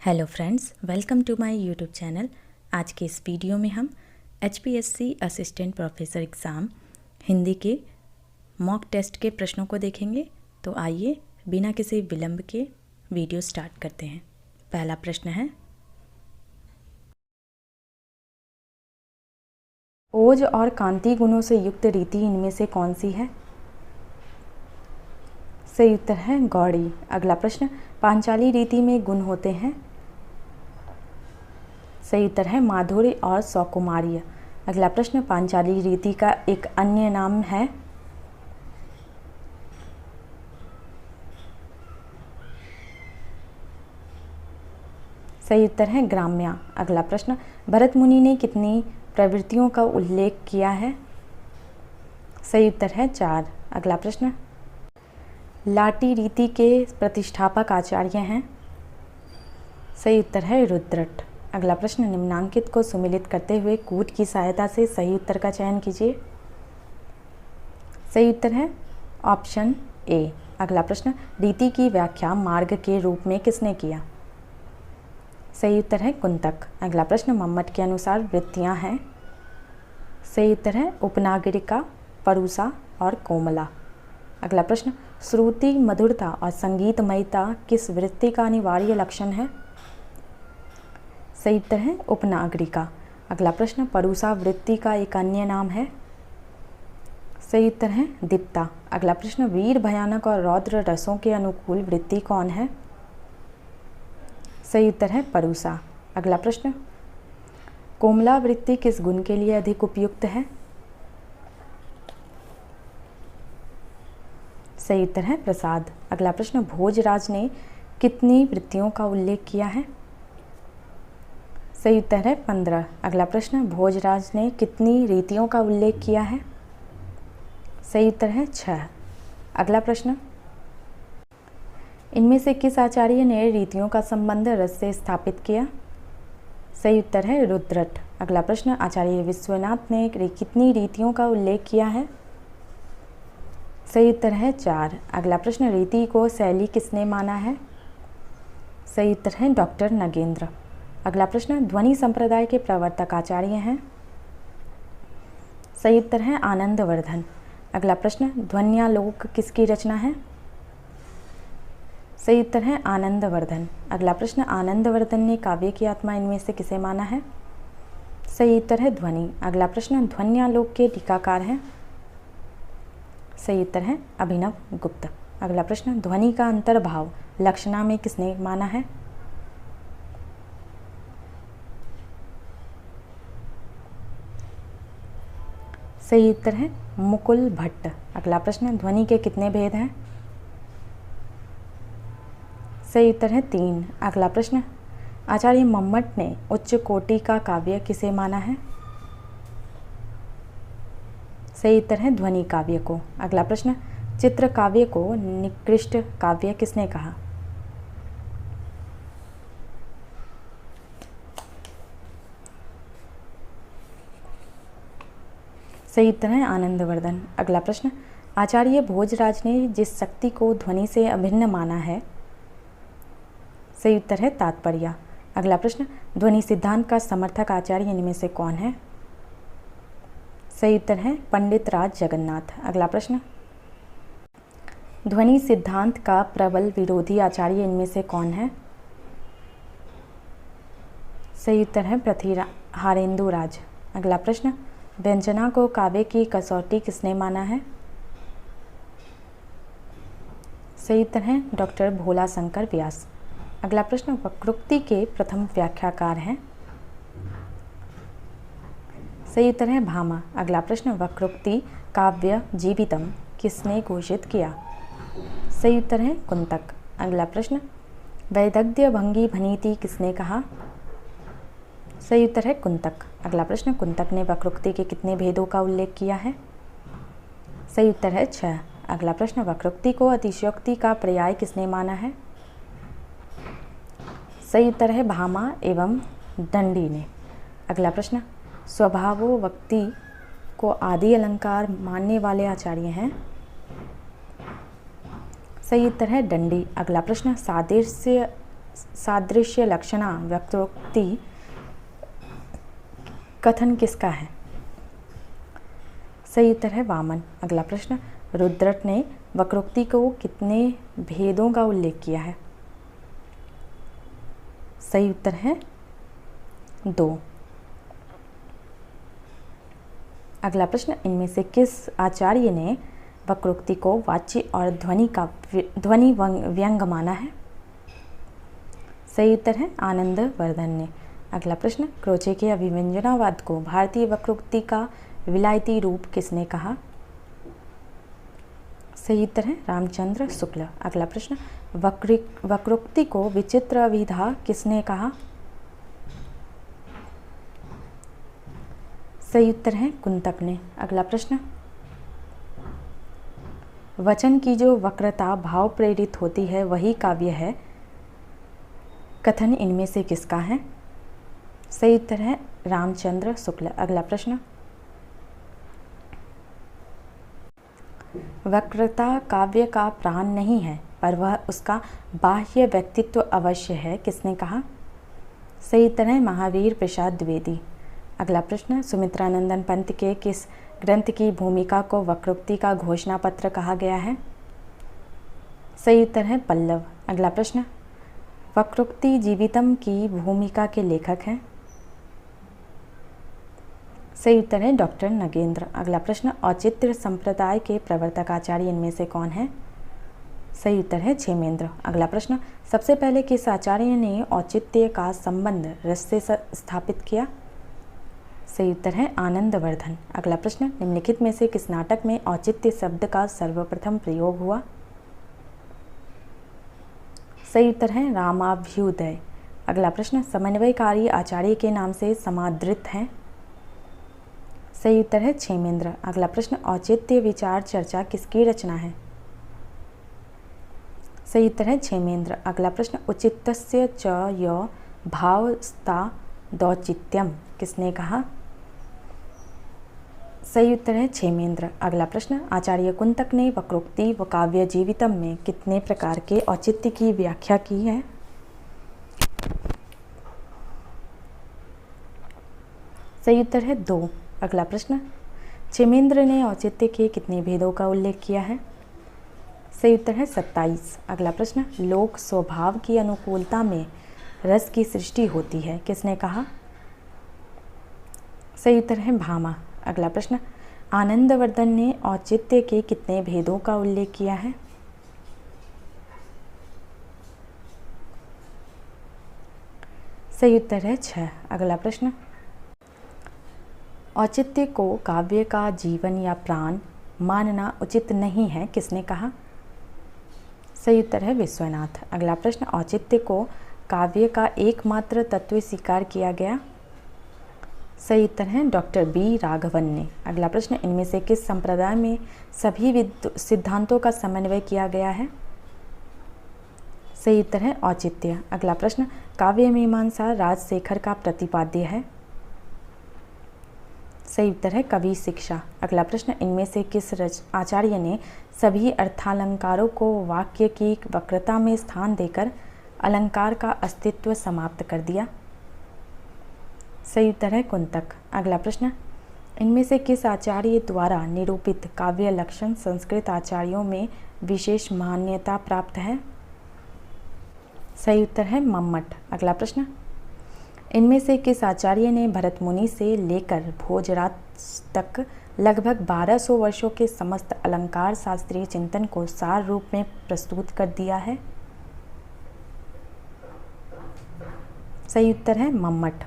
Hello friends, welcome to my YouTube channel. आज के इस वीडियो में हम HPSC assistant professor exam Hindi के मॉक टेस्ट के प्रश्नों को देखेंगे। तो आइए बिना किसी विलंब के वीडियो स्टार्ट करते हैं। पहला प्रश्न है, ओज और कांति गुणों से युक्त रीति इनमें से कौन सी है? सही उत्तर है गौड़ी। अगला प्रश्न, पांचाली रीति में गुण होते हैं? सही उत्तर है माधुर्य और सौकुमार्य। अगला प्रश्न, पांचाली रीति का एक अन्य नाम है? सही उत्तर है ग्राम्या। अगला प्रश्न, भरत मुनि ने कितनी प्रवृत्तियों का उल्लेख किया है? सही उत्तर है 4। अगला प्रश्न, लाटी रीति के प्रतिष्ठापक आचार्य हैं? सही उत्तर है रुद्रट। अगला प्रश्न, निम्नांकित को सुमिलित करते हुए कूट की सहायता से सही उत्तर का चयन कीजिए। सही उत्तर है ऑप्शन ए। अगला प्रश्न, रीति की व्याख्या मार्ग के रूप में किसने किया? सही उत्तर है कुंतक। अगला प्रश्न, मम्मट के अनुसार वृत्तियां हैं? सही उत्तर है उपनागरिका, परुसा और कोमला। अगला प्रश्न, श्रुति मधुरता और संगीतमयता किस वृत्ति का अनिवार्य लक्षण है? सही उत्तर है उपनागरिका। अगला प्रश्न, परुसा वृत्ति का एक अन्य नाम है? सही उत्तर है दीप्ता। अगला प्रश्न, वीर, भयानक और रौद्र रसों के अनुकूल वृत्ति कौन है? सही उत्तर है परुसा। अगला प्रश्न, कोमला वृत्ति किस गुण के लिए अधिक उपयुक्त है? सही उत्तर है प्रसाद। अगला प्रश्न, भोजराज ने कितनी वृत्तियों का उल्लेख किया है? सही उत्तर है 15। अगला प्रश्न, भोजराज ने कितनी रीतियों का उल्लेख किया है? सही उत्तर है 6। अगला प्रश्न, इनमें से किस आचार्य ने रीतियों का संबंध रस से स्थापित किया? सही उत्तर है रुद्रट। अगला प्रश्न, आचार्य विश्वनाथ ने कितनी रीतियों का उल्लेख किया है? सही उत्तर है 4। अगला प्रश्न, रीति को शैली किसने माना है? सही उत्तर है डॉक्टर नगेंद्र। अगला प्रश्न, ध्वनि संप्रदाय के प्रवर्तक आचार्य हैं? सही उत्तर है आनंदवर्धन। अगला प्रश्न, ध्वन्यालोक किसकी रचना है? सही उत्तर है आनंदवर्धन। अगला प्रश्न, आनंदवर्धन ने काव्य की आत्मा इनमें से किसे माना है? सही उत्तर है ध्वनि। अगला प्रश्न, ध्वन्यालोक के टीकाकार हैं? सही उत्तर है अभिनव गुप्त। अगला प्रश्न, ध्वनि का अंतर्भाव लक्षणा में किसने माना है? सही उत्तर है मुकुल भट्ट। अगला प्रश्न, ध्वनि के कितने भेद हैं? सही उत्तर है 3। अगला प्रश्न, आचार्य मम्मट ने उच्च कोटि का काव्य किसे माना है? सही उत्तर है ध्वनि काव्य को। अगला प्रश्न, चित्र काव्य को निकृष्ट काव्य किसने कहा? सही उत्तर है आनंदवर्धन। अगला प्रश्न, आचार्य भोजराज ने जिस शक्ति को ध्वनि से अभिन्न माना है? सही उत्तर है तात्पर्य। अगला प्रश्न, ध्वनि सिद्धांत का समर्थक आचार्य इनमें से कौन है? सही उत्तर है पंडित राज जगन्नाथ। अगला प्रश्न, ध्वनि सिद्धांत का प्रबल विरोधी आचार्य इनमें से कौन है? सही उत्तर है पृथ्वीहारेंदु राज। अगला प्रश्न, व्यंजना को काव्य की कसौटी किसने माना है? सही उत्तर है डॉक्टर भोला शंकर व्यास। अगला प्रश्न, वक्रोक्ति के प्रथम व्याख्याकार हैं? सही उत्तर है भामा। अगला प्रश्न, वक्रोक्ति काव्य जीवितम किसने घोषित किया? सही उत्तर है कुंतक। अगला प्रश्न, वैदग्ध्य भंगी भनीति किसने कहा? सही उत्तर है कुंतक। अगला प्रश्न, कुंतक ने वक्रोक्ति के कितने भेदों का उल्लेख किया है? सही उत्तर है 6। अगला प्रश्न, वक्रोक्ति को अतिशयोक्ति का पर्याय किसने माना है? सही उत्तर है भामा एवं दंडी ने। अगला प्रश्न, स्वभावोक्ति को आदि अलंकार मानने वाले आचार्य हैं? सही उत्तर है दंडी। अगला प्रश्न, सादृश्य सादृश्य लक्षणा वक्रोक्ति कथन किसका है? सही उत्तर है वामन। अगला प्रश्न, रुद्रट ने वक्रोक्ति को कितने भेदों का उल्लेख किया है? सही उत्तर है 2। अगला प्रश्न, इनमें से किस आचार्य ने वक्रोक्ति को वाच्य और ध्वनि व्यंग माना है? सही उत्तर है आनंद वर्धन ने। अगला प्रश्न, क्रोचे के अभिव्यंजनावाद को भारतीय वक्रोक्ति का विलायती रूप किसने कहा? सही उत्तर है रामचंद्र शुक्ल। अगला प्रश्न, वक्रोक्ति को विचित्र अभिधा किसने कहा? सही उत्तर है कुंतक ने। अगला प्रश्न, वचन की जो वक्रता भाव प्रेरित होती है वही काव्य है, कथन इनमें से किसका है? सही उत्तर है रामचंद्र शुक्ल। अगला प्रश्न, वक्रता काव्य का प्राण नहीं है पर वह उसका बाह्य व्यक्तित्व अवश्य है, किसने कहा? सही उत्तर है महावीर प्रसाद द्विवेदी। अगला प्रश्न, सुमित्रानंदन पंत के किस ग्रंथ की भूमिका को वक्रोक्ति का घोषणा पत्र कहा गया है? सही उत्तर है पल्लव। अगला प्रश्न, वक्रोक्ति जीवितम की भूमिका के लेखक हैं? सही उत्तर है डॉक्टर नगेंद्र। अगला प्रश्न, औचित्य संप्रदाय के प्रवर्तक आचार्य इनमें से कौन है? सही उत्तर है क्षेमेंद्र। अगला प्रश्न, सबसे पहले किस आचार्य ने औचित्य का संबंध रस से स्थापित किया? सही उत्तर है आनंदवर्धन। अगला प्रश्न, निम्नलिखित में से किस नाटक में औचित्य शब्द का सर्वप्रथम प्रयोग हुआ? सही उत्तर है रामाभ्युदय। अगला प्रश्न, समन्वयकारी आचार्य के नाम से समादृत हैं? सही उत्तर है क्षेमेंद्र। अगला प्रश्न, औचित्य विचार चर्चा किसकी रचना है? सही उत्तर है क्षेमेंद्र। अगला प्रश्न, उचितस्य च य भावस्तादौचित्यम किसने कहा? सही उत्तर है क्षेमेंद्र। अगला प्रश्न, आचार्य कुंतक ने वक्रोक्ति व काव्य जीवितम में कितने प्रकार के औचित्य की व्याख्या की है? सही उत्तर है 2। अगला प्रश्न, क्षेमेंद्र ने औचित्य के कितने भेदों का उल्लेख किया है? सही उत्तर है 27। अगला प्रश्न, लोक स्वभाव की अनुकूलता में रस की सृष्टि होती है, किसने कहा? सही उत्तर है भामा। अगला प्रश्न, आनंदवर्धन ने औचित्य के कितने भेदों का उल्लेख किया है? सही उत्तर है 6। अगला प्रश्न, औचित्य को काव्य का जीवन या प्राण मानना उचित नहीं है, किसने कहा? सही उत्तर है विश्वनाथ। अगला प्रश्न, औचित्य को काव्य का एकमात्र तत्व स्वीकार किया गया? सही उत्तर है डॉक्टर बी राघवन ने। अगला प्रश्न, इनमें से किस संप्रदाय में सभी सिद्धांतों का समन्वय किया गया है? सही उत्तर है औचित्य। अगला प्रश्न, काव्य मीमांसा राजशेखर का प्रतिपाद्य है? सही उत्तर है कवि शिक्षा। अगला प्रश्न, इनमें से किस आचार्य ने सभी अर्थालंकारों को वाक्य की वक्रता में स्थान देकर अलंकार का अस्तित्व समाप्त कर दिया? सही उत्तर है कुंतक। अगला प्रश्न, इनमें से किस आचार्य द्वारा निरूपित काव्य लक्षण संस्कृत आचार्यों में विशेष मान्यता प्राप्त है? सही उत्तर है मम्मट। अगला प्रश्न, इनमें से किस आचार्य ने भरत मुनि से लेकर भोजराज तक लगभग 1200 वर्षों के समस्त अलंकार शास्त्रीय चिंतन को सार रूप में प्रस्तुत कर दिया है? सही उत्तर है मम्मट।